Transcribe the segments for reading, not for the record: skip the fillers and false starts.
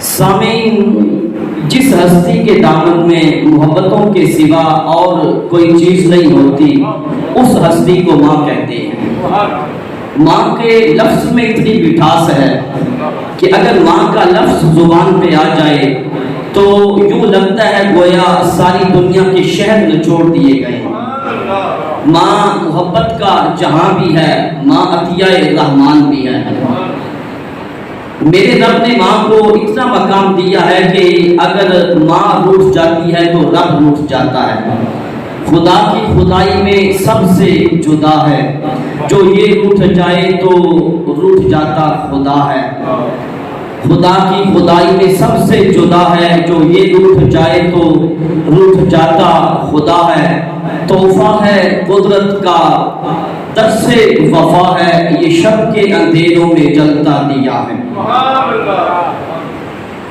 سامعین، جس ہستی کے دامن میں محبتوں کے سوا اور کوئی چیز نہیں ہوتی اس ہستی کو ماں کہتے ہیں۔ ماں کے لفظ میں اتنی مٹھاس ہے کہ اگر ماں کا لفظ زبان پہ آ جائے تو یوں لگتا ہے گویا ساری دنیا کے شہر نچوڑ دیے گئے۔ ماں محبت کا جہاں بھی ہے، ماں عطیہ رحمان بھی ہے۔ میرے رب نے ماں کو اتنا مقام دیا ہے کہ اگر ماں روٹھ جاتی ہے تو رب روٹھ جاتا ہے۔ خدا کی خدائی میں سب سے جدا ہے، جو یہ روٹھ جائے تو روٹھ جاتا خدا ہے۔ خدا کی خدائی میں سب سے جدا ہے، جو یہ روٹھ جائے تو روٹھ جاتا خدا ہے۔ تحفہ ہے قدرت کا، درس وفا ہے، یہ شب کے اندھیروں میں جلتا دیا ہے۔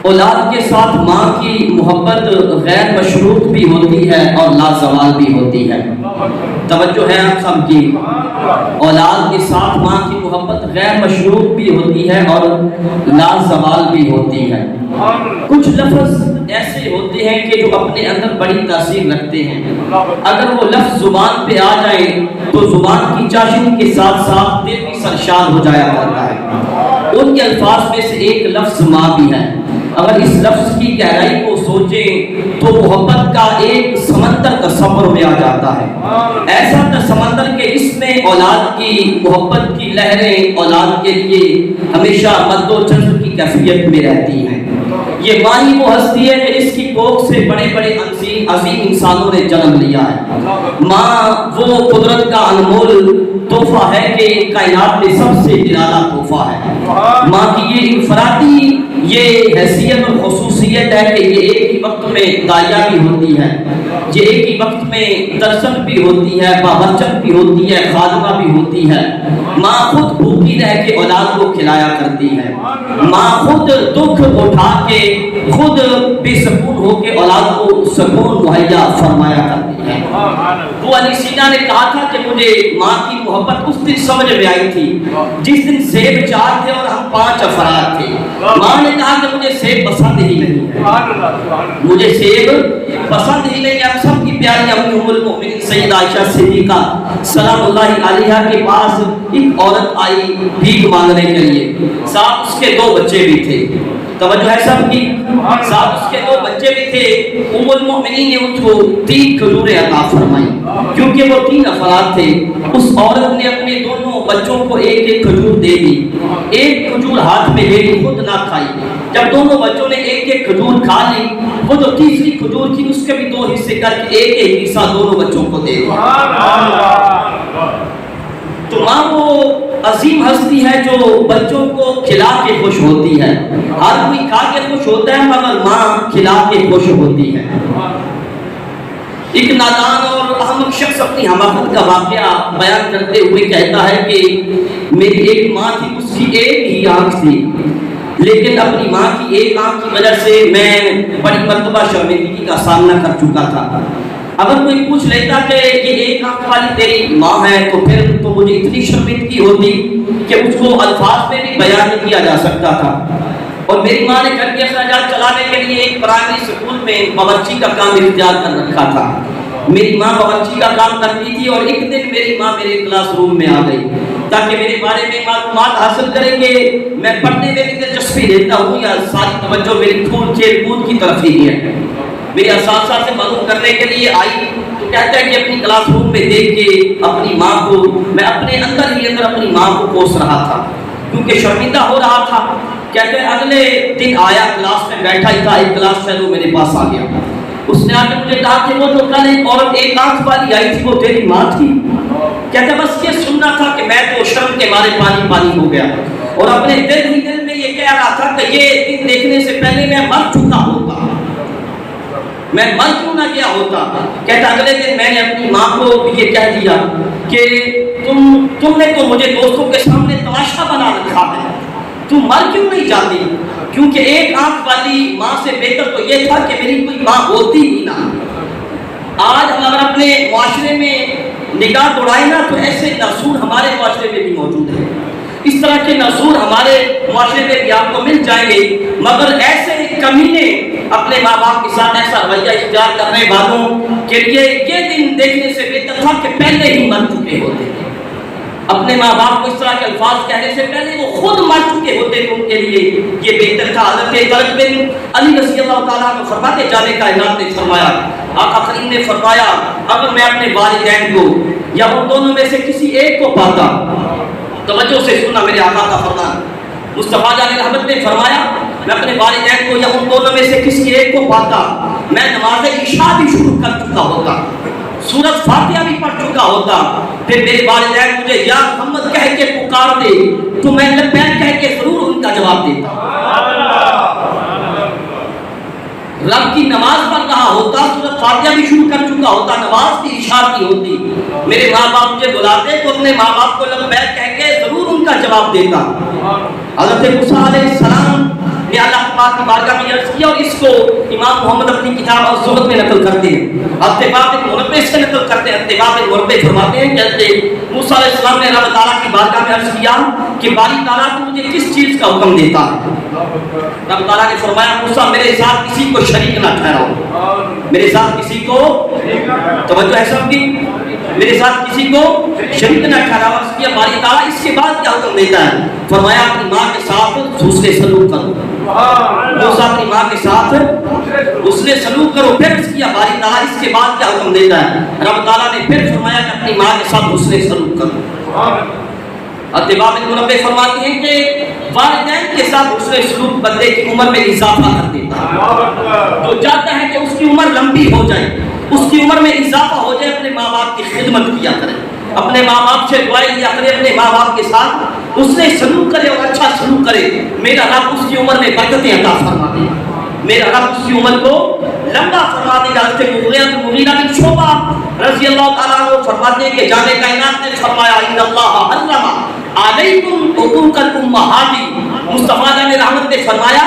اولاد کے ساتھ ماں کی محبت غیر مشروط بھی ہوتی ہے اور لازوال بھی ہوتی ہے۔ توجہ ہے آپ سب کی؟ اولاد کے ساتھ ماں کی محبت غیر مشروط بھی ہوتی ہے اور لازوال بھی ہوتی ہے۔ کچھ لفظ ایسے ہوتے ہیں کہ جو اپنے اندر بڑی تاثیر رکھتے ہیں، اگر وہ لفظ زبان پہ آ جائے تو زبان کی چاشنی کے ساتھ ساتھ دل بھی سرشار ہو جایا کرتا ہے۔ ان کے الفاظ میں سے ایک لفظ ماں بھی ہے۔ اگر اس لفظ کی گہرائی کو سوچیں تو محبت کا ایک سمندر تصور میں آ جاتا ہے، ایسا سمندر کہ اس میں اولاد کی محبت کی لہریں اولاد کے لیے ہمیشہ مد و جذب کی کیفیت میں رہتی ہیں۔ یہ ماں ہی وہ ہستی ہے کہ اس کی کوکھ سے بڑے بڑے عظیم انسانوں نے جنم لیا ہے۔ ماں وہ قدرت کا انمول تحفہ ہے کہ کائنات میں سب سے نرالا تحفہ ہے۔ ماں کی یہ انفرادی یہ حیثیت اور خصوصیت ہے کہ یہ ایک ہی وقت میں داعیہ بھی ہوتی ہے، یہ ایک ہی وقت میں ترسل بھی ہوتی ہے، باورچن بھی ہوتی ہے، خادمہ بھی ہوتی ہے۔ ماں خود بھوکی رہ کے اولاد کو کھلایا کرتی ہے۔ ماں خود دکھ اٹھا کے، خود بے سکون ہو کے اولاد کو سکون مہیا فرمایا کرتی ہے۔ وہ علی سینا نے کہا تھا کہ مجھے ماں کی محبت اس دن سمجھ میں آئی تھی جس دن سیب 4 تھے اور ہم 5 افراد تھے۔ ماں نے کہا کہ مجھے سیب پسند ہی نہیں ہے، مجھے سیب پسند ہی نہیں ہے۔ ہم سب کی پیاری امی ام المؤمنین سیدہ عائشہ صدیقہ سلام اللہ علیہا کے پاس ایک عورت آئی بھیک مانگنے کے لیے، ساتھ اس کے 2 بچے بھی تھے۔ توجہ ہے سب کی؟ ساتھ اس کے 2 بچے بھی تھے۔ ام المؤمنین نے اس کو 3 کھجوریں عطا فرمائی کیونکہ وہ 3 افراد تھے۔ اس عورت نے اپنے دونوں بچوں کو ایک ایک کھجور دے دی، ایک کھجور ہاتھ میں لے لی، خود نہ کھائی۔ جب دونوں بچوں نے ایک ایک کھجور کھا لی، وہ جو تیسری کھجور تھی اس کے بھی 2 حصے کر کے ایک ایک حصہ دونوں بچوں کو دے دیا۔ تو ماں وہ عظیم ہستی ہے جو بچوں کو کھلا کے خوش ہوتی ہے۔ ہر کوئی کھا کے خوش ہوتا ہے مگر ماں کھلا کے خوش ہوتی ہے۔ ایک نادان اور احمق شخص اپنی حماقت کا واقعہ بیان کرتے ہوئے کہتا ہے کہ میری ایک ماں تھی، اس کی ایک ہی آنکھ تھی، لیکن اپنی ماں کی ایک آنکھ کی وجہ سے میں بڑی مرتبہ شرمندگی کا سامنا کر چکا تھا۔ اگر کوئی پوچھ لیتا کہ یہ ایک آنکھ والی تیری ماں ہے تو پھر تو مجھے اتنی شرمندگی ہوتی کہ اس کو الفاظ میں بھی بیان نہیں کیا جا سکتا تھا۔ اور میری ماں نے گھر کے اخراجات چلانے کے لیے ایک پرائمری اسکول میں باورچی کا کام اختیار کر رکھا تھا۔ میری ماں باورچی کا کام کرتی تھی اور ایک دن میری ماں میرے کلاس روم میں آ گئی تاکہ میرے بارے میں معلومات حاصل کریں کہ میں پڑھنے میں بھی دلچسپی لیتا ہوں یا ساری توجہ میری کھیل کود کی طرف ہی ہے۔ میرے اساتذہ سے معلوم کرنے کے لیے آئی تو کہتا ہے کہ اپنی کلاس روم میں دیکھ کے اپنی ماں کو میں اپنے اندر ہی اندر اپنی ماں کو کوس رہا تھا کیونکہ شرمندہ ہو رہا تھا۔ کہتے ہیں اگلے دن آیا، کلاس میں بیٹھا ہی تھا، ایک کلاس فیلو میرے پاس آ گیا۔ اس نے آ کے مجھے کہا کہ وہ جو کل ایک عورت ایک آنکھ والی آئی تھی وہ تیری ماں تھی؟ کہتے بس یہ سننا تھا کہ میں تو شرم کے مارے پانی پانی ہو گیا اور اپنے دل ہی دل میں یہ کہہ رہا تھا کہ یہ دن دیکھنے سے پہلے میں مر چکا ہوتا، میں مر کیوں نہ گیا ہوتا۔ کہتا اگلے دن میں نے اپنی ماں کو یہ کہہ دیا کہ تم نے تو مجھے دوستوں کے سامنے تماشا بنا رکھا ہے، تم مر کیوں نہیں جاتی؟ کیونکہ ایک آنکھ والی ماں سے بہتر تو یہ تھا کہ میری کوئی ماں ہوتی ہی نہ۔ آج ہم اگر اپنے معاشرے میں نگاہ دوڑائیں نا تو ایسے ناسور ہمارے معاشرے میں بھی موجود ہیں، اس طرح کے ناسور ہمارے معاشرے میں بھی آپ کو مل جائیں گے، مگر ایسے کمینے اپنے ماں باپ کے ساتھ ایسا رویہ اختیار کرنے والوں کے لیے یہ دن دیکھنے سے بہتر تھا کہ پہلے ہی مر چکے ہوتے تھے. اپنے ماں باپ کو اس طرح کے الفاظ کہنے سے پہلے وہ خود مر چکے ہوتے تو ان کے لیے یہ بہتر تھا. حضرت طلحہ بن علی رضی اللہ تعالیٰ عنہ فرماتے جانے کائنات نے فرمایا, آقا کریم نے فرمایا, اگر میں اپنے والدین کو یا ان دونوں میں سے کسی ایک کو پاتا, توجہ سے سننا میرے آقا کا فرمان, مصطفیٰ جان رحمت نے فرمایا میں اپنے والدین کو یا ان دونوں میں سے کسی ایک کو پاتا, میں نماز عشاء بھی شروع کر چکا ہوتا, سورۃ فاتحہ بھی پڑھ چکا ہوتا, پھر میرے والدین مجھے یا محمد کہہ کے پکار دے تو میں لبیک کہہ کے ضرور ان کا جواب دیتا. رب کی نماز پڑھ رہا ہوتا, سورۃ فاتحہ بھی شروع کر چکا ہوتا, نماز کی عشاء کی ہوتی, میرے ماں باپ مجھے بلاتے تو اپنے ماں باپ کو لبیک کہہ کے ضرور ان کا جواب دیتا. حضرت موسیٰ علیہ السلام نے اللہ پاک کی بارگاہ میں عرض کیا, اور اس کو امام محمد اپنی کتاب الزہد میں نقل کرتے ہیں, اتباع المربع سے نقل کرتے ہیں. اتباع المربع فرماتے ہیں کہ حضرت موسیٰ علیہ السلام نے رب تعالیٰ کی بارگاہ میں عرض کیا کہ باری تعالیٰ تو مجھے کس چیز کا حکم دیتا ہے؟ رب تعالیٰ نے فرمایا موسیٰ میرے ساتھ کسی کو شریک نہ ٹھہراؤ, میرے ساتھ کسی کو, توجہ ہے سب کی, میرے ساتھ کسی کو شریک نہ ٹھہراؤ. عرض کیا باری تعالیٰ اس کے بعد کیا حکم دیتا ہے؟ فرمایا اپنی ماں کے ساتھ حسن سلوک کرو. موسیٰ اپنی ماں کے ساتھ حسن سلوک کرو. پھر اس کی باری تعالیٰ اس کے بعد کیا حکم دیتا ہے؟ رب تعالیٰ نے پھر فرمایا کہ اپنی ماں کے ساتھ حسن سلوک کرو. اتباع المربع فرماتے ہیں کہ والدین کے ساتھ حسن سلوک بندے کی عمر میں اضافہ کر دیتا ہے. جو چاہتا ہے کہ اس کی عمر لمبی ہو جائے, اس کی عمر میں اضافہ ہو جائے, اپنے ماں باپ کی خدمت کیا کرے, اپنے ماں باپ سے دعائیں لیا کرے, اپنے ماں باپ کے ساتھ اس نے سلوک کرے اور اچھا سلوک کرے. میرا رب اس کی عمر میں برکتیں عطا فرما دے, میرا رب اس کی عمر کو لمبا فرما دے گا. حضرت مغیرہ بن شعبہ رضی اللہ تعالیٰ عنہ فرماتے ہیں کہ جان کائنات نے فرمایا ان اللہ حرم علیکم حقوق الامہات. مصطفیٰ جان رحمت نے فرمایا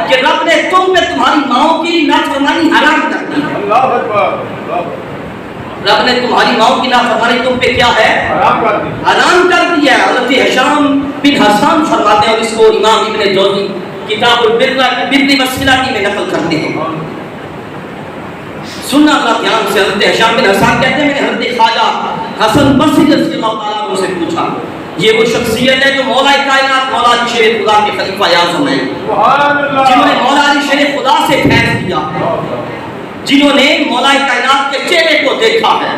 کہ رب نے تم پہ تمہاری ماؤں کی نافرمانی حرام کر دی. اللہ اکبر. رب نے تمہاری ماؤں کی نافرمانی تم پہ کیا ہے؟ حرام کر دیا. حضرت ہشام بن حسان فرماتے ہیں, اور اس کو امام ابن جوزی کتاب البر والصلۃ میں نقل کرتے ہیں. سننا اللہ دھیان سے. حضرت ہشام بن حسان کہتے ہیں میں نے حضرت خواجہ حسن بصری رضی اللہ تعالیٰ عنہ سے پوچھا, یہ وہ شخصیت ہے جو مولا کائنات مولا علی شیر خدا کے خلیفہ اعظم ہیں, جنہوں نے مولا علی شیر خدا سے فیض لیا, جنہوں نے مولا کائنات کے چہرے کو دیکھا ہے.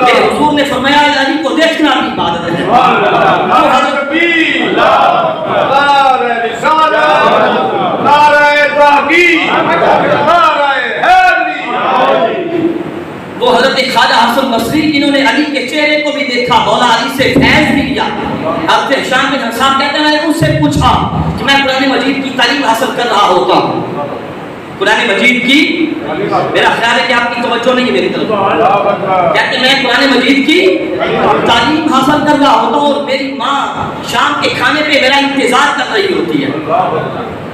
میرے حضور نے فرمایا علی کو دیکھنا بھی عبادت ہے. وہ حضرت خواجہ حسن بصری جنہوں نے علی کے چہرے کو بھی دیکھا, مولا علی سے فیض بھی لیا. حضرت ہشام بن حسان کہتے ہیں میں نے ان سے پوچھا کہ میں قرآن مجید کی تعلیم حاصل کر رہا ہوتا ہوں, قرآن مجید کی, میرا خیال ہے کہ آپ کی توجہ نہیں ہے میری طرف, کہتے میں قرآن مجید کی تعلیم حاصل کر رہا ہوتا ہوں اور میری ماں شام کے کھانے پہ میرا انتظار کر رہی ہوتی ہے.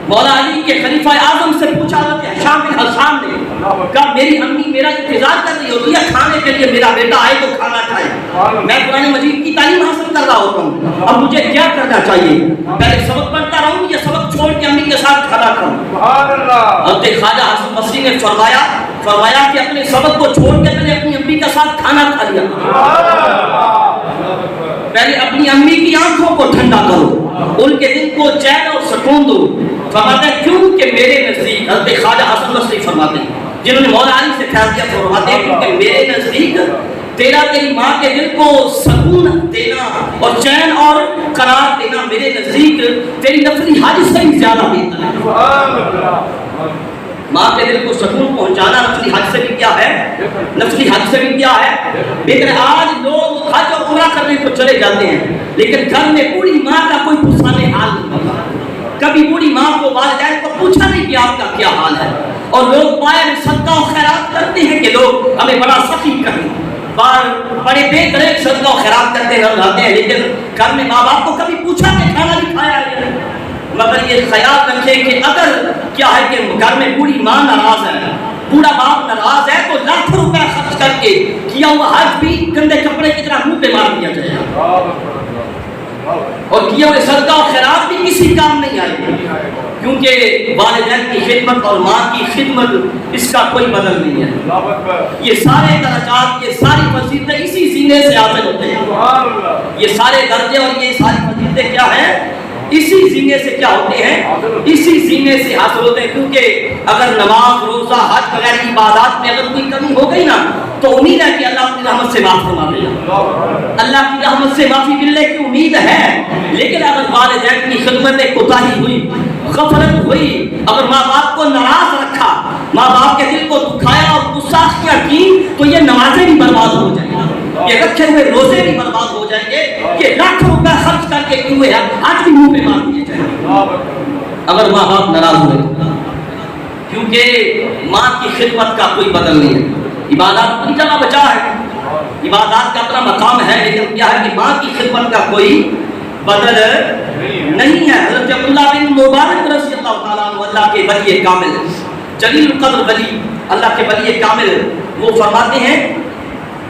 مولا علی کے خلیفہ اعظم سے پوچھا کہ ہشام بن حسان نے کہا میری امی میرا انتظار کر رہی ہوتی ہے کھانے کے لیے, میرا بیٹا آئے تو کھانا کھائے. میں قرآن مجید کی تعلیم حاصل کر رہا ہوتا ہوں, اب مجھے کیا کرنا چاہیے؟ پہلے سبق پڑھتا رہوں یا سبق چھوڑ کے امی کے ساتھ کھانا کھاؤں؟ حضرت خواجہ حسن بصری نے فرمایا کہ اپنے سبق کو چھوڑ کے پہلے اپنی امی کے ساتھ کھانا کھا لیا, پہلے اپنی امی کی آنکھوں کو ٹھنڈا کرو, ان کے دل کو چین اور سکون دو. فرماتے ہیں کیونکہ میرے نزدیک, حضرت خواجہ حسن بصری فرماتے ہیں جنہوں نے مولا علی سے فیض لیا, فرماتے ہیں کیونکہ میرے نزدیک تیری ماں کے دل کو سکون دینا اور چین اور قرار دینا میرے نزدیک تیری نفلی حج سے ہی زیادہ بہتر ہے. ماں کے دل کو سکون پہنچانا نفلی حج سے بھی کیا ہے, نفلی حج سے بھی کیا ہے بہتر. آج لوگ حج اور عمرہ کرنے کو چلے جاتے ہیں لیکن گھر میں بوڑھی ماں کا کوئی پرسانے حال نہیں ہوتا. کبھی بوڑھی ماں کو والدین کو پوچھا نہیں کہ آپ کا کیا حال ہے, اور لوگ باہر صدقہ و خیرات کرتے ہیں کہ لوگ ہمیں بڑا سخی کریں, بڑے بے دریک صدقہ و خیرات کرتے رہتے ہیں, لیکن گھر میں ماں باپ کو کبھی پوچھا کہ کھانا نہیں کھایا ہے. مگر یہ خیال رکھیں کہ اگر کیا ہے کہ گھر میں بوڑھی ماں ناراض ہے, بوڑھا باپ ناراض ہے, تو لاکھوں روپے خرچ کر کے کیا ہوا حج بھی گندے کپڑے کی طرح منہ پہ مار دیا جائے گا. اور کیے ہوئے صدقہ اور خیرات بھی کسی کام نہیں آئے گی، کیونکہ والدین کی خدمت اور ماں کی خدمت اس کا کوئی بدل نہیں ہے۔ یہ سارے درجات، یہ ساری فضیلتیں اسی سینے سے حاصل ہوتے ہیں۔ یہ سارے درجے اور یہ ساری فضیلتیں کیا ہیں؟ اسی زینے سے کیا ہوتے ہیں؟ اسی زینے سے حاصل ہوتے ہیں، کیونکہ اگر نماز، روزہ، حج وغیرہ عبادات میں اگر کوئی کمی ہو گئی نا تو امید ہے کہ اللہ اپنی رحمت سے معاف فرما دے گا، اللہ کی رحمت سے معافی ملنے کی امید ہے۔ لیکن اگر والدین کی خدمت میں کوتاہی ہوئی، غفلت ہوئی، اگر ماں باپ کو ناراض رکھا، ماں باپ کے دل کو دکھایا اور گستاخیاں کی، تو یہ نمازیں بھی برباد ہو جائیں گی، یہ رکھے ہوئے روزے بھی برباد ہو جائیں گے، کہ لاکھ روپے خرچ کر کے کیوں ہے آج بھی منہ پہ مار دیے جائیں اگر ماں باپ ناراض ہوئے، کیونکہ ماں کی خدمت کا کوئی بدل نہیں ہے۔ عبادات اپنی جگہ بچا ہے، عبادات کا اپنا مقام ہے، لیکن کیا ہے کہ ماں کی خدمت کا کوئی بدل نہیں ہے۔ حضرت عبداللہ بن مبارک رضی اللہ تعالیٰ عنہ، اللہ کے ولی کامل، جلیل القدر ولی، اللہ کے ولی کامل، وہ فرماتے ہیں،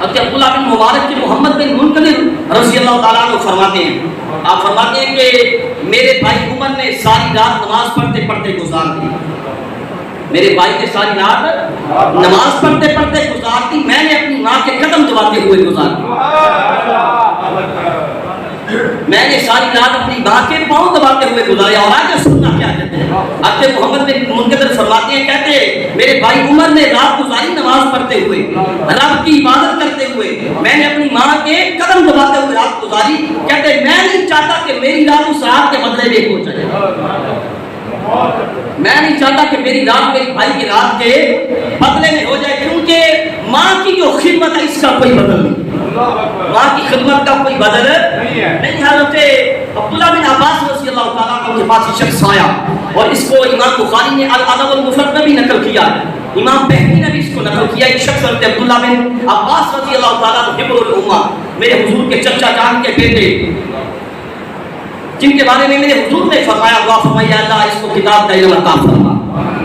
حضرت عبداللہ بن مبارک کے محمد بن منقدر رضی اللہ تعالیٰ عنہ فرماتے ہیں، آپ فرماتے ہیں کہ میرے بھائی عمر نے ساری رات نماز پڑھتے پڑھتے گزار دی، میرے بھائی نے ساری رات نماز پڑھتے پڑھتے گزار دی، میں نے اپنی ماں کے قدم دباتے ہوئے گزار دی، میں نے ساری رات اپنی ماں کے پاؤں دباتے ہوئے گزارے۔ اور آگے سننا کیا کہتے ہیں، حضرت محمد بن منقدر فرماتے ہیں، کہتے ہیں میرے بھائی عمر نے رات گزاری نماز پڑھتے ہوئے، رب کی عبادت کرتے ہوئے، میں نے اپنی ماں کے قدم دباتے ہوئے رات گزاری، کہتے ہیں میں نہیں چاہتا کہ میری رات اس رات کے بدلے میں ہو جائے، میں نہیں چاہتا کہ میری رات میری بھائی کی رات کے بدلے میں ہو جائے، کیونکہ ماں کی جو خدمت ہے اس کا کوئی بدل نہیں، ماں کی خدمت کا کوئی بدل نہیں۔ حضرت عبداللہ بن عباس رضی اللہ تعالیٰ عنہ کے پاس یہ شخص آیا، اور اس کو امام بخاری نے الادب المفرد میں بھی نقل کیا، امام بہقی نے بھی اس کو نقل کیا۔ ایک شخص حضرت عبداللہ بن عباس رضی اللہ تعالیٰ عنہ حبر الامہ، میرے حضور کے چچا جان کے بیٹے، جن کے بارے میں میرے حضور نے فرمایا، دعا فرمائی اللہ اس کو کتاب کا علم عطا فرما،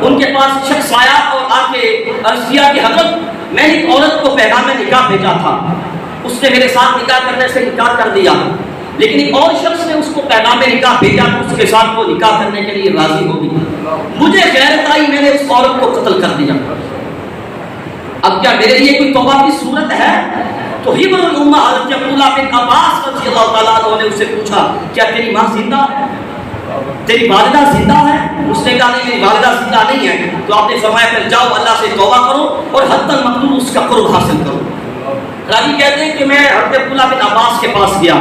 ان کے پاس شخص آیا اور آ کے عرض کیا کہ حضرت میں نے ایک عورت کو پیغام نکاح بھیجا تھا، اس نے میرے ساتھ نکاح کرنے سے انکار کر دیا، لیکن ایک اور شخص نے اس کو پیغام نکاح بھیجا تو اس کے ساتھ وہ نکاح کرنے کے لیے راضی ہو گئی، مجھے غیرت آئی، میں نے اس عورت کو قتل کر دیا، اب کیا میرے لیے کوئی توبہ کی صورت ہے؟ تو حبر الامہ حضرت عبداللہ بن عباس رضی اللہ تعالیٰ عنہ نے اس سے پوچھا کیا تیری ماں زندہ ہے، تیری والدہ زندہ ہے؟ اس نے کہا نہیں میری والدہ زندہ نہیں ہے، تو آپ نے فرمایا پھر جاؤ اللہ سے توبہ کرو اور حد المقدور اس کا قرب حاصل کرو۔ راوی کہتے ہیں کہ میں حضرت عبداللہ بن عباس کے پاس گیا،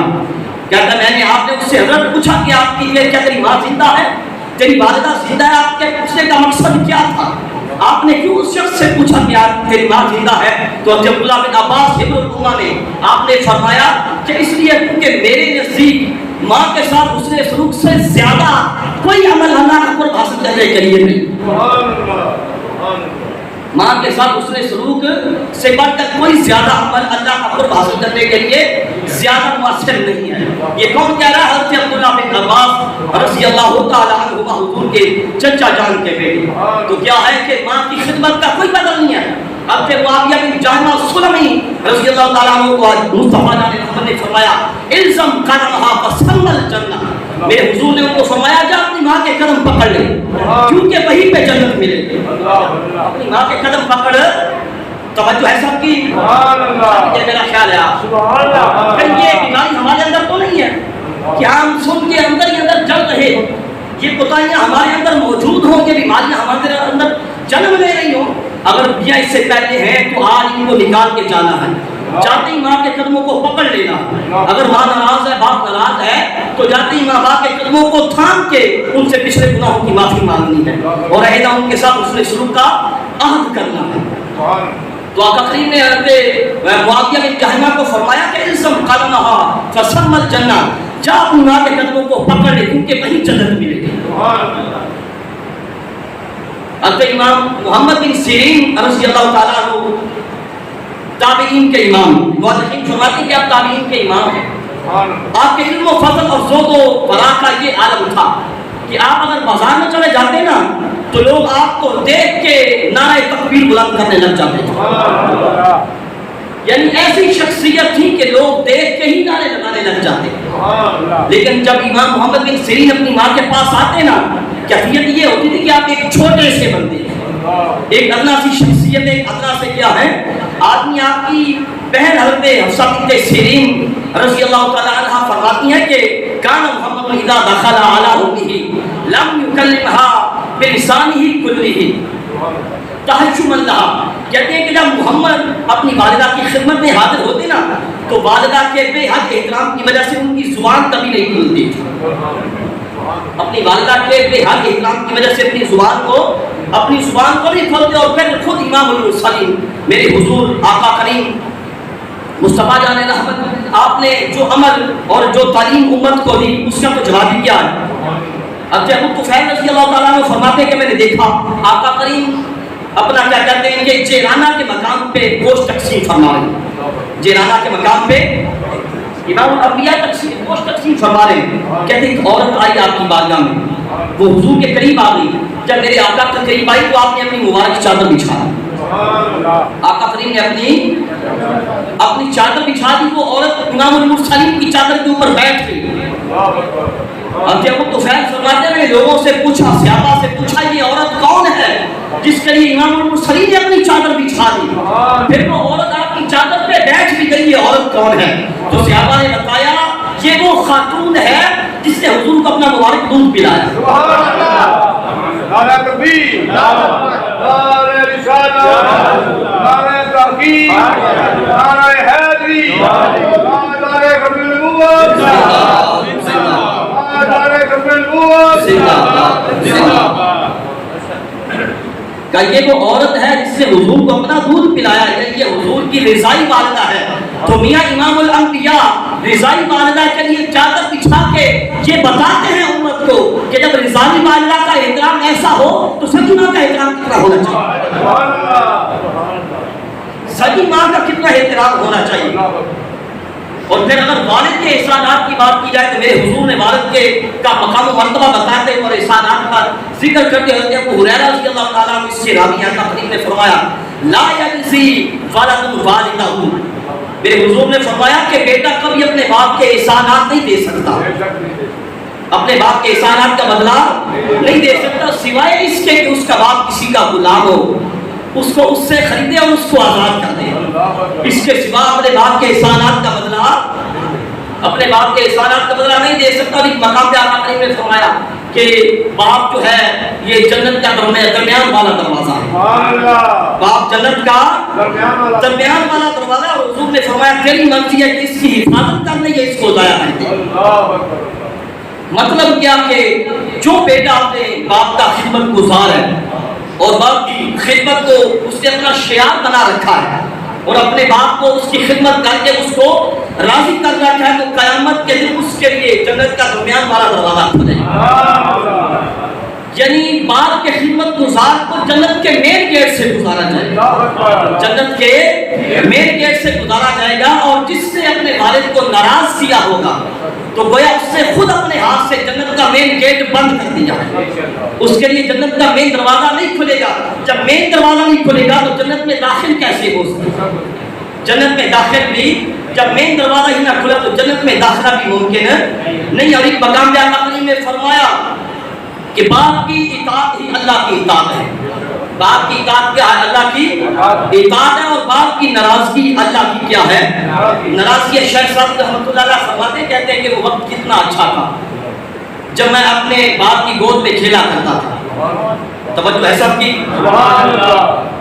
کہتا میں نے آپ نے اس سے حضرت پوچھا کہ آپ کی کیا تیری ماں زندہ ہے، تیری والدہ زندہ ہے، آپ کے پوچھنے کا مقصد کیا تھا؟ آپ نے کیوں اس شخص سے پوچھا کہ آپ تیری ماں زندہ ہے؟ تو حضرت عبداللہ بن عباس حبر الامہ نے آپ نے فرمایا کہ اس لیے کیونکہ میرے نزدیک ماں کے ساتھ حسن سلوک سے زیادہ کوئی عمل اللہ کا قرب حاصل کرنے کے لیے نہیں، ماں کے ساتھ حسن سلوک سے بڑھ کر کوئی زیادہ عمل اللہ کا قرب حاصل کرنے کے لیے زیادہ مؤثر نہیں ہے۔ یہ کون کہہ رہا ہے؟ حضرت عبداللہ بن عباس رضی اللہ تعالیٰ عنہ حضور کے چچا جان کے بیٹے۔ تو کیا ہے کہ ماں کی خدمت کا کوئی بدل نہیں ہے۔ اب کہ معاویہ بن جہنم سلمی رضی اللہ تعالیٰ عنہ کو مصطفیٰ جان محمد نے فرمایا الزم قدمہا فسم الجنہ، میرے حضور نے ان کو فرمایا جا اپنی ماں کے قدم پکڑ لے کیونکہ وہیں پہ جنت ملے گی، اپنی ماں کے قدم پکڑ۔ توجہ ہے سب کی؟ یہ میرا خیال ہے آپ یہ بیماری ہمارے اندر تو نہیں ہے کہ ہم سن کے اندر ہی اندر جل رہے، یہ کوتاہیاں ہمارے اندر موجود ہوں، یہ بیماریاں ہمارے اندر جنم لے رہی ہوں۔ اگر بیاں اس سے پہلے ہیں تو آج ان کو نکال کے جانا ہے، جاتے ہی ماں کے قدموں کو پکڑ لینا، اگر ماں ناراض ہے باپ ناراض ہے تو جاتے ہی ماں باپ کے قدموں کو تھام کے ان سے پچھلے گناہوں کی معافی مانگنی ہے اور رہنا ان کے ساتھ حسن سلوک کا عہد کرنا ہے۔ تو آقا کریم نے حضرت معاویہ بن جہنم کو فرمایا کہ الزم قدمہا فسم الجنہ، جا اپنی ماں کے قدموں کو پکڑ لے کیونکہ وہیں جنت ملے گی۔ حضرت امام محمد بن سیرین رضی اللہ تعالیٰ عنہ تابعین کے امام، مؤرخین فرماتے ہیں کہ آپ تابعین کے امام ہیں، آپ کے علم و فضل اور زہد و ورع کا یہ عالم تھا کہ آپ اگر بازار میں چلے جاتے نا تو لوگ آپ کو دیکھ کے نعرہ تکبیر بلند کرنے لگ جاتے تھے، یعنی ایسی شخصیت تھی کہ لوگ دیکھ کے ہی نعرے لگانے لگ جاتے. لیکن جب امام محمد بن سیرین اپنی ماں کے پاس آتے نا، کیفیت یہ ہوتی تھی کہ آپ ایک چھوٹے سے بندے ہیں، ایک ادنا سی شخصیت، ایک ادنا سے کیا ہے آدمی. آپ کی بہن حضرت حفصہ بنت سیرین رضی اللہ تعالی عنہ فرماتی ہیں کہ کان محمد اذا دخل علی امہ لم یکلمها بلسانہ کلہ تحشما لها. کہتے ہیں کہ جب محمد اپنی والدہ کی خدمت میں حاضر ہوتے نا تو والدہ کے بے حد احترام کی وجہ سے ان کی زبان کبھی نہیں کھلتی تھی. اپنی والدہ کے بے حد احترام کی وجہ سے اپنی زبان کو نہیں کھولتے. اور پھر خود امام المرسلین میرے حضور آقا کریم مصطفیٰ جان رحمت، آپ نے جو عمل اور جو تعلیم امت کو دی اس کا تو جواب ہی کیا ہے. اب ابو طفیل رضی اللہ تعالیٰ عنہ فرماتے ہیں کہ میں نے دیکھا آقا کریم اپنا کیا کہتے ہیں کہ جیرانہ کے مقام پہ گوشت تقسیم فرما رہے ہیں. جیرانہ کے مقام پہ امام الانبیاء گوشت تقسیم فرما رہے ہیں. کہتے ہیں ایک عورت آئی آپ کی بارگاہ میں، وہ حضور کے قریب آ گئی. جب میرے آقا کے قریب آئی تو آپ نے اپنی مبارک چادر بچھا دی. آقا کریم نے اپنی چادر بچھا دی. وہ عورت امام المرسلین کی چادر کے اوپر بیٹھ گئی. اب جب تو فیض فرماتے ہیں لوگوں سے پوچھا، صحابہ سے پوچھا یہ عورت کون ہے جس کے لیے امام المرسلین نے اپنی چادر بچھا دی. پھر وہ عورت آپ کی چادر پہ بیٹھ بھی گئی، یہ عورت کون ہے؟ تو صحابہ نے بتایا یہ وہ خاتون ہے جس نے حضور کو اپنا مبارک دودھ پلایا. نعرہ تکبیر، نعرہ رسالت، نعرہ تحقیق، نعرہ حیدری، نعرہ ختم النبوت، نعرہ ختم النبوت. کہ یہ وہ عورت ہے جس سے حضور کو اپنا دودھ پلایا ہے، یہ حضور کی رضائی والدہ ہے. تو میاں امام الانبیاء رضائی والدہ کے لیے چادر بچھا کے یہ بتاتے ہیں امت کو کہ جب رضائی والدہ کا احترام ایسا ہو تو سچی ماں کا احترام کتنا ہونا چاہیے، سچی ماں کا کتنا احترام ہونا چاہیے. اور پھر اگر والد کے احسانات کی بات کی جائے تو میرے حضور نے والد کے کا مقام و مرتبہ بتاتے اور احسانات کا ذکر کرتے ہوئے ابو ہریرہ رضی اللہ تعالیٰ عنہ اس سے راویہ تقریب میں فرمایا لا یجزی ولد والدہ. میرے حضور نے فرمایا کہ بیٹا کبھی اپنے باپ کے احسانات نہیں دے سکتا، اپنے باپ کے احسانات کا بدلہ نہیں دے سکتا سوائے اس کے کہ اس کا باپ کسی کا غلام ہو، اس کو اس سے خریدے اور اس کو آزاد کر دے. اس کے سوا اپنے باپ کے احسانات کا بدلہ نہیں دے سکتا. اور ایک مقام پہ آقا کریم نے فرمایا کہ باپ جو ہے یہ جنت کا درمیان والا دروازہ ہے. باپ جنت کا درمیان والا دروازہ. اور حضور نے فرمایا تیری مرضی ہے کہ اس کی حفاظت کر لے یا اس کو ضائع کر دے. مطلب کیا کہ جو بیٹا اپنے باپ کا خدمت گزار ہے اور باپ کی خدمت کو اس نے اپنا شعار بنا رکھا ہے اور اپنے باپ کو اس کی خدمت کر کے اس کو راضی کر رکھا ہے تو قیامت کے دن اس کے لیے جنت کا درمیان والا دروازہ کھلے گا. یعنی باپ کے خدمت گزار کو جنت کے مین گیٹ سے گزارا جائے گا، جنت کے مین گیٹ سے گزارا جائے گا. اور جس نے اپنے والد کو ناراض کیا ہوگا تو گویا اس نے خود اپنے ہاتھ سے جنت کا مین گیٹ بند کر دیا ہے. اس کے لیے جنت کا مین دروازہ نہیں کھلے گا. جب مین دروازہ نہیں کھلے گا تو جنت میں داخل کیسے ہو سکتا؟ جنت میں داخل بھی جب مین دروازہ ہی نہ کھلا تو جنت میں داخلہ بھی ممکن نہیں. اور ایک مقام پہ آقا کریم نے فرمایا کہ باپ کی اطاعت ہی اللہ کی اطاعت ہے. باپ کی اطاعت کیا ہے؟ اللہ کی اطاعت ہے. اور باپ کی ناراضگی اللہ کی کیا ہے؟ ناراضگی. شیخ صاحب رحمۃ اللہ علیہ فرماتے کہتے ہیں کہ وہ وقت کتنا اچھا تھا جب میں اپنے باپ کی گود میں کھیلا کرتا تھا. توجہ ہے سب کی.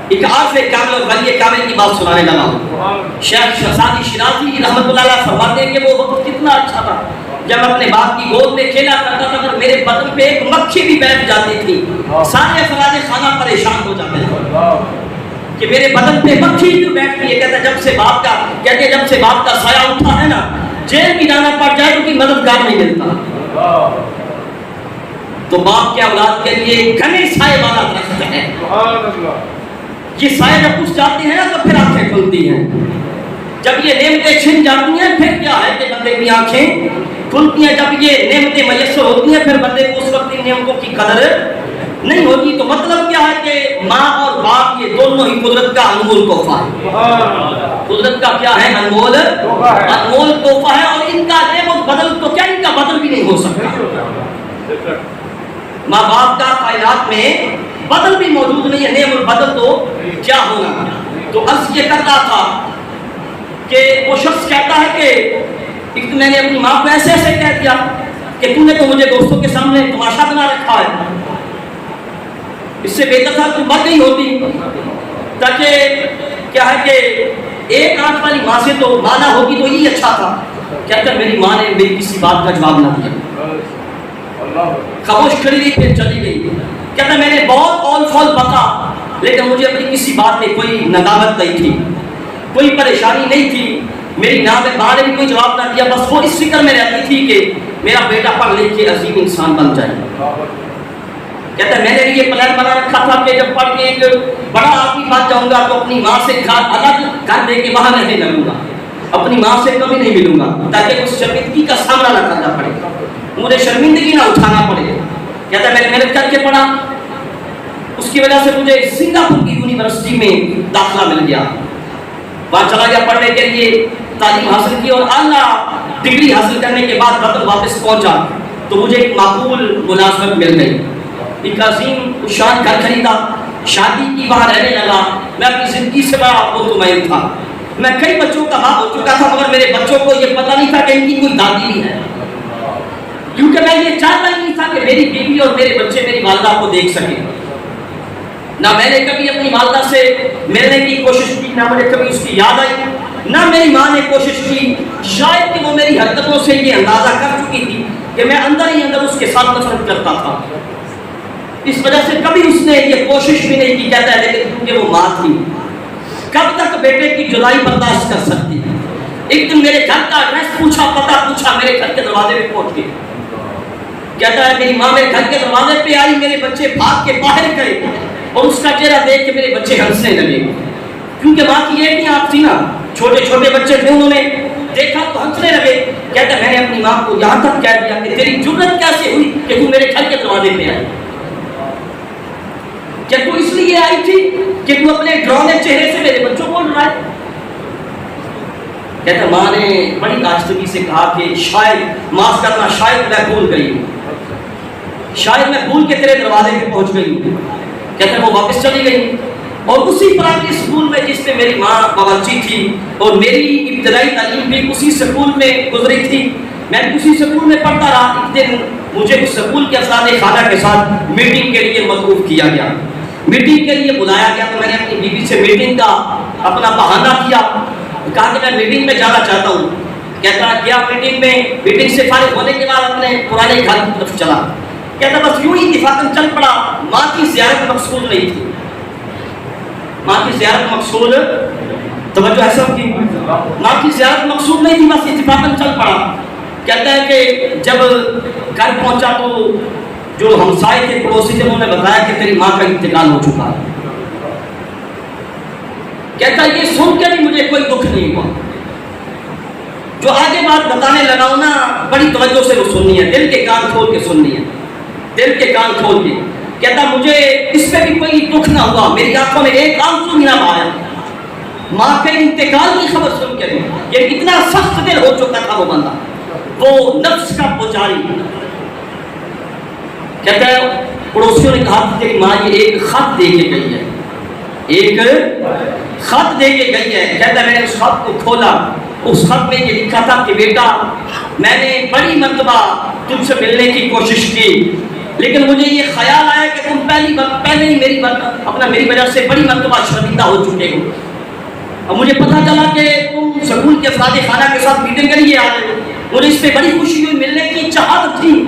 ایک عارف کامل اور ولی کامل کی بات سنانے لگا ہوں. شیخ شہزادی شیرازی رحمۃ اللہ علیہ فرماتے ہیں کہ وہ وقت کتنا اچھا تھا جب میں اپنے باپ کی گود میں کھیلا کرتا تھا اور میرے بدن پہ ایک مکھی بھی بیٹھ جاتی تھی سارے افراد خانہ پریشان ہو جاتے تھے کہ میرے بدن پہ مکھی کیوں بیٹھتی ہے. کہتا جب سے باپ کا سایہ اٹھا ہے نا جیل بھی جانا پڑ جائے تو کوئی مددگار نہیں ملتا. تو باپ کے اولاد کے لیے گھنے سائے والا درخت ہے. یہ سائے جب کچھ جاتے ہیں نا تو پھر آنکھیں کھلتی ہیں. جب یہ نعمتیں چھن جاتی ہیں پھر کیا ہے کہ بندے کی آنکھیں کھلتی ہیں. جب یہ نعمتیں میسر ہوتی ہیں پھر بندے کو اس وقت ان نعمتوں کی قدر نہیں ہوتی. تو مطلب کیا ہے کہ ماں اور باپ یہ دونوں ہی قدرت کا انمول تحفہ ہے. قدرت کا کیا ہے؟ انمول تحفہ ہے، اور ان کا نعمت بدل تو کیا، ان کا بدل بھی نہیں ہو سکتا۔ ماں باپ کا کائنات میں بدل بھی موجود نہیں ہے، نعمت بدل تو کیا ہوگا۔ تو عرض یہ کر رہا تھا کہ وہ شخص کہتا ہے کہ ایک تو میں نے اپنی ماں کو ایسے ایسے کہہ دیا کہ تم نے تو مجھے دوستوں کے سامنے تماشا بنا رکھا ہے، اس سے بہتر تھا تم مر گئی ہوتی، تاکہ کیا ہے کہ ایک آنکھ والی ماں سے تو مانا ہوگی تو یہ اچھا تھا۔ کہتا ہے میری ماں نے میری کسی بات کا جواب نہ دیا، خاموش کھڑی رہی، پھر چلی گئی۔ کہتا ہے میں نے بہت اول فول بکا، لیکن مجھے اپنی کسی بات میں کوئی ندامت نہیں تھی، کوئی پریشانی نہیں تھی، میری ماں نے بھی کوئی جواب نہ دیا، بس وہ اس فکر میں رہتی تھی کہ میرا بیٹا پڑھ لکھ کے عظیم انسان بن جائے۔ کہتا ہے میں نے بھی یہ پلان بنا رکھا تھا کہ جب پڑھ کے ایک بڑا آدمی بن جاؤں گا تو اپنی ماں سے الگ گھر دے کے وہاں رہنے لگوں گا، اپنی ماں سے کبھی نہیں ملوں گا، تاکہ اس شرمندگی کا سامنا نہ کرنا پڑے، مجھے شرمندگی نہ اٹھانا پڑے۔ کہتا ہے میں نے محنت کر کے پڑھا، اس کی وجہ سے مجھے سنگاپور کی یونیورسٹی میں داخلہ مل گیا، وہاں چلا گیا پڑھنے کے لیے، تعلیم حاصل کی، اور اعلیٰ ڈگری حاصل کرنے کے بعد وطن واپس پہنچا تو مجھے ایک معقول ملازمت مل گئی، ایک عظیم شان گھر خریدا، شادی کی، وہاں رہنے لگا۔ میں اپنی زندگی سے بڑا مطمئن تھا، میں کئی بچوں کا باپ ہو چکا تھا، مگر میرے بچوں کو یہ پتہ نہیں تھا کہ ان کی کوئی دادی بھی ہے، کیونکہ میں یہ چاہتا ہی نہیں تھا کہ میری بیوی اور میرے بچے میری والدہ کو دیکھ سکیں۔ نہ میں نے کبھی اپنی والدہ سے ملنے کی کوشش کی، نہ مجھے کبھی اس کی یاد آئی، نہ میری ماں نے کوشش کی، شاید کہ وہ میری حرکتوں سے یہ اندازہ کر چکی تھی کہ میں اندر ہی اندر اس کے ساتھ نفرت کرتا تھا، اس وجہ سے کبھی اس نے یہ کوشش بھی نہیں کی۔ کہتا ہے لیکن کیونکہ وہ ماں تھی، کب تک بیٹے کی جدائی برداشت کر سکتی؟ ایک دن میرے گھر کا ایڈریس پوچھا، پتہ پوچھا، میرے گھر کے دروازے پہ پہنچ گئی۔ کہتا ہے میری ماں میرے گھر کے دروازے پہ آئی، میرے بچے بھاگ کے باہر گئے، اور اس کا چہرہ دیکھ کے میرے بچے ہنسنے لگے، کیونکہ ماں کی ایک ہی آنکھ تھی نا، چھوٹے چھوٹے بچے تھے، انہوں نے دیکھا تو ہنسنے لگے۔ کہتا ہے میں نے اپنی ماں کو یہاں تک کہہ دیا کہ تیری جرت کیسے ہوئی کہ تو میرے گھر کے دروازے پہ آئی؟ کیا تو اس لیے آئی تھی کہ تو اپنے ڈراؤنے چہرے سے میرے بچوں کو ڈرائے؟ کہتا ماں نے بڑی آجزگی سے کہا کہ شاید معاف کرنا، شاید میں بھول گئی ہوں، شاید میں بھول کے تیرے دروازے پہ پہنچ گئی ہوں۔ کہتا وہ واپس چلی گئی، اور اسی پرائمری اسکول میں جس میں میری ماں باورچی تھی، اور میری ابتدائی تعلیم بھی اسی اسکول میں گزری تھی، میں اسی اسکول میں پڑھتا رہا۔ ایک دن مجھے اس اسکول کے افسران خانہ کے ساتھ میٹنگ کے لیے مطلوب کیا گیا، میٹنگ کے لیے بلایا گیا، تو میں نے اپنی بیوی سے میٹنگ کا اپنا بہانہ کیا، کہا کہ میں میٹنگ میں جانا چاہتا ہوں۔ کہتا گیا میٹنگ میں، میٹنگ سے فارغ ہونے کے بعد اپنے پرانے گھر کی طرف چلا۔ کہتا بس یوں ہی اتفاقاً چل پڑا، ماں کی زیارت مقصود نہیں تھی، ماں کی زیارت مقصود، توجہ ہے سب کی، ماں کی زیارت مقصود نہیں تھی، بس اتفاقاً چل پڑا۔ کہتا ہے کہ جب گھر پہنچا تو جو ہمسائے تھے، پڑوسی تھے، انہوں نے بتایا کہ تیری ماں کا انتقال ہو چکا ہے۔ کہتا ہے یہ سن کے بھی مجھے کوئی دکھ نہیں ہوا، جو آگے بات بتانے لگا ہوں نا، بڑی توجہ سے وہ سننی ہے، دل کے کان کھول کے سننی ہے، دل کے کان کھول کے۔ کہتا مجھے اس پہ بھی کوئی دکھ نہ ہوا، میری آنکھوں میں ایک آنسو بھی نہ بہایا، ماں کے انتقال کی خبر سن کے یہ اتنا سخت دل ہو چکا تھا وہ بندہ، وہ نفس کا پجاری۔ کہتا ہے پڑوسیوں نے کہا کہ تیری ماں یہ ایک خط دے کے گئی ہے، ایک خط دے کے گئی ہے۔ کہتا ہے میں نے اس خط کو کھولا، اس خط میں یہ لکھا تھا کہ بیٹا میں نے بڑی مرتبہ تم سے ملنے کی کوشش کی، لیکن مجھے یہ خیال آیا کہ تم پہلے ہی میری وجہ سے بڑی مرتبہ شرمندہ ہو چکے ہو، اور مجھے پتہ چلا کہ تم سکول کے افراد خانہ کے ساتھ میٹنگ کے لیے آ رہے ہو، مجھے اس پہ بڑی خوشی ہوئی، ملنے کی چاہت تھی،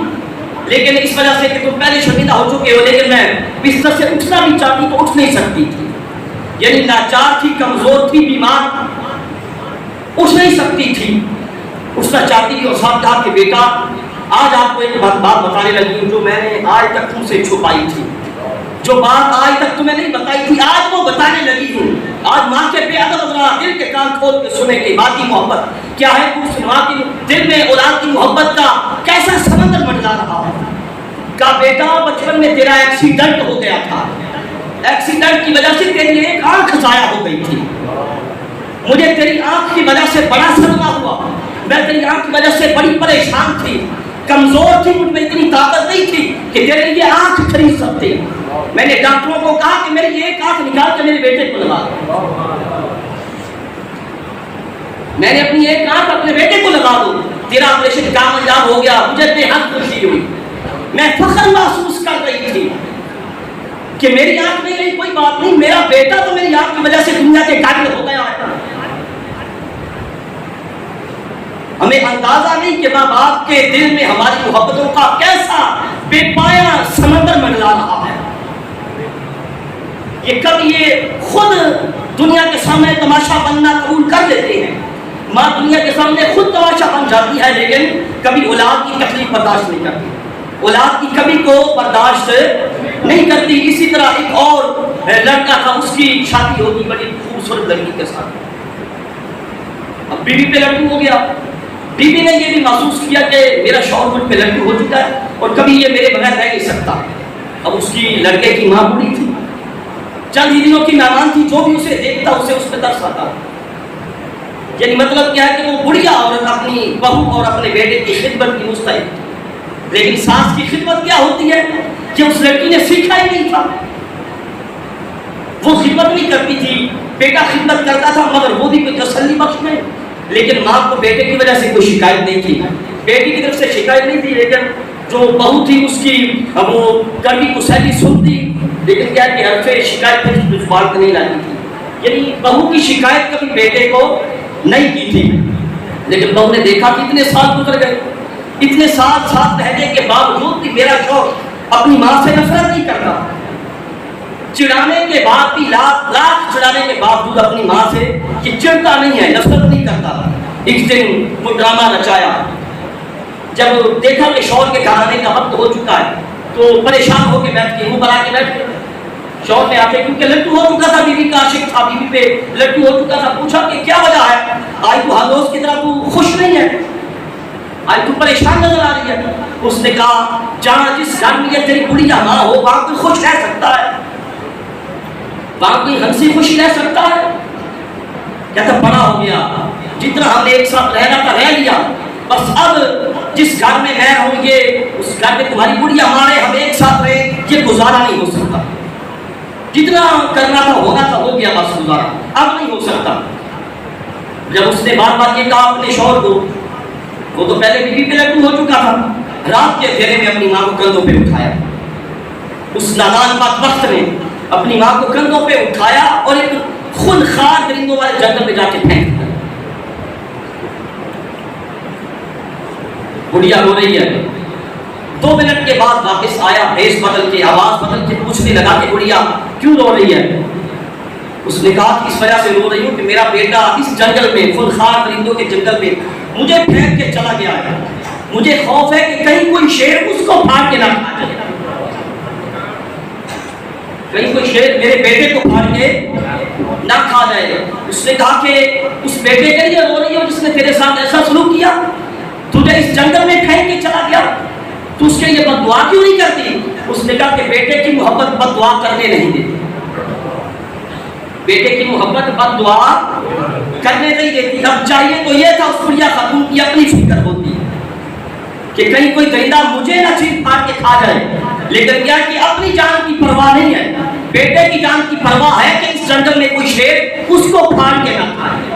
لیکن اس وجہ سے کہ تم پہلے شرمندہ ہو چکے ہو، لیکن میں بستر سے اٹھنا بھی چاہتی تو اٹھ نہیں سکتی تھی، یعنی لاچار تھی، کمزور تھی، بیمار، اٹھ نہیں سکتی تھی، اٹھنا چاہتی تھی، اور ساتھ کہا کہ بیٹا آج آپ کو ایک بات بتانے لگی ہوں جو میں نے آج تک تم سے چھپائی تھی، جو بات آج تک تمہیں نہیں بتائی تھی آج وہ بتانے لگی ہوں۔ آج ماں کے بے ادب ذرا دل کے کان کھول کے سنے کہ ماں کی محبت کیا ہے، اس ماں کی دل میں اولاد کی محبت کا کیسا سمندر منڈلا رہا ہے۔ کہا بیٹا بچپن میں تیرا ایکسیڈنٹ ہو گیا تھا، ایکسیڈنٹ کی وجہ سے تیری ایک آنکھ ضائع ہو گئی تھی، مجھے تیری آنکھ کی وجہ سے بڑا صدمہ ہوا، میں تیری آنکھ کی وجہ سے بڑی پریشان تھی، کمزور تھی، مجھ میں اتنی طاقت نہیں تھی کہ تیرے لیے آنکھ خرید سکتی۔ میں نے ڈاکٹروں کو کہا کہ میری ایک آنکھ نکال کے میرے بیٹے کو لگا دو، میں نے اپنی ایک آنکھ اپنے بیٹے کو لگا دو، تیرا آپریشن کامیاب ہو گیا۔ مجھے بے حد خوشی ہوئی، میں فخر محسوس کر رہی تھی کہ میری آنکھ نہیں رہی، کوئی بات نہیں، میرا بیٹا تو میری آنکھ کی وجہ سے دنیا کے قابل ہو گیا ہے۔ ہمیں اندازہ نہیں کہ ماں باپ کے دل میں ہماری محبتوں کا کیسا بے پایہ سمندر منڈلا رہا ہے۔ یہ کب یہ خود دنیا کے سامنے تماشا بننا قبول کر لیتے ہیں، ماں دنیا کے سامنے خود تماشا بن جاتی ہے، لیکن کبھی اولاد کی تکلیف برداشت نہیں کرتی، اولاد کی کمی کو برداشت نہیں کرتی۔ اسی طرح ایک اور لڑکا تھا، اس کی شادی ہوگی بڑی خوبصورت لڑکی کے ساتھ، اب بیوی پہ لڑکو ہو گیا، بیوی نے یہ بھی محسوس کیا کہ میرا شوہر مجھ پہ لڑکو ہو چکا ہے اور کبھی یہ میرے بغیر رہ نہیں سکتا۔ اب اس کی لڑکے کی ماں بوڑھی تھی، چند ہی دنوں کی مہمان تھی، جو بھی اسے دیکھتا اسے اس پہ ترس آتا، یعنی مطلب کیا ہے کہ وہ بڑھیا عورت اپنی بہو اور اپنے بیٹے کی خدمت کی مستحق، لیکن ساس کی خدمت کیا ہوتی ہے کہ اس لڑکی نے سیکھا ہی نہیں تھا، وہ خدمت نہیں کرتی تھی، بیٹا خدمت کرتا تھا مگر وہ بھی کوئی تسلی بخش نہیں، لیکن ماں کو بیٹے کی وجہ سے کوئی شکایت نہیں تھی، بیٹی کی طرف سے شکایت نہیں تھی، لیکن جو بہو تھی اس کی وہ کڑوی کو سہلی سنتی، لیکن کیا کہ حرف شکایت پہ زبان پہ نہیں لاتی تھی، یعنی بہو کی شکایت کبھی بیٹے کو نہیں کی تھی۔ لیکن بہو نے دیکھا کہ اتنے سال گزر گئے، اتنے سال ساتھ رہنے کے باوجود بھی میرا شوہر اپنی ماں سے نفرت نہیں کرتا، چڑھانے کے بعد بھی لاکھ چڑھانے کے باوجود اپنی ماں سے یہ چڑھتا نہیں ہے، نفرت نہیں کرتا۔ ایک دن وہ ڈرامہ رچایا، جب دیکھا کہ شوہر کے گھر آنے کا وقت ہو چکا ہے تو پریشان ہو کے بیٹھ کے منہ بنا کے بیٹھ گئے۔ شوہر نے آ کے، کیونکہ لٹو ہو چکا تھا، بیوی کا عاشق تھا، بیوی پہ لٹو ہو چکا تھا، پوچھا کہ کیا وجہ ہے، آج تو ہر روز کی طرح تو خوش نہیں ہے، آج تو پریشان نظر آ رہی ہے۔ اس نے کہا جہاں جس گھر میں یہ تیری بڑھیا ماں ہو وہاں کوئی خوش رہ سکتا ہے، وہاں کوئی ہنسی خوشی رہ سکتا ہے؟ کہتا بڑا ہو گیا، جتنا ہم نے ایک ساتھ رہنا تھا رہ لیا، بس اب جس گھر میں میں ہوں یہ اس گھر میں تمہاری بڑھیا ماں ہے، ہم ایک ساتھ رہے، یہ گزارا نہیں ہو سکتا، جتنا کرنا تھا ہونا تھا ہو گیا، بس گزارا اب نہیں ہو سکتا۔ جب اس نے بار بار یہ کہا اپنے شوہر کو، وہ تو پہلے بیوی پہ لٹو ہو چکا تھا، رات کے اندھیرے میں اپنی ماں کو کندھوں پہ اٹھایا، اس نادان بدبخت نے اپنی ماں کو کندھوں پہ اٹھایا اور ایک خونخوار درندوں والے جنگل میں جا کے پھینک دیا۔ بڑھیا رو رہی ہے، 2 منٹ کے بعد واپس آیا، بھیس بدل کے آواز بدل کے پوچھنے لگا کہ بڑھیا کیوں رو رہی ہے؟ اس نے کہا کہ اس وجہ سے رو رہی ہوں کہ میرا بیٹا اس جنگل میں، خونخوار درندوں کے جنگل میں مجھے پھینک کے چلا گیا ہے، مجھے خوف ہے کہ کہیں کوئی شیر اس کو پھاڑ کے نہ کھا جائے، کہیں کوئی شیر میرے بیٹے کو پھاڑ کے نہ کھا جائے۔ اس نے کہا کہ اس بیٹے کے لیے رو رہی ہو جس نے تیرے ساتھ ایسا سلوک کیا، تجھے اس جنگل میں پھینک کے چلا گیا، تو اس کے لیے بد دعا کیوں نہیں کرتی؟ اس نے کہا کہ بیٹے کی محبت بد دعا کرنے نہیں دیتی، بیٹے کی محبت بد دعا کرنے نہیں دیتی۔ اب چاہیے تو یہ تھا اس بڑھیا خاتون کی اپنی فکر ہوتی کہ کہیں کوئی درندہ مجھے نہ چیز پھاڑ کے کھا جائے، لیکن کیا کہ اپنی جان کی پرواہ نہیں ہے، بیٹے کی جان کی پرواہ ہے کہ اس جنگل میں کوئی شیر اس کو پھاڑ کے نہ کھائے۔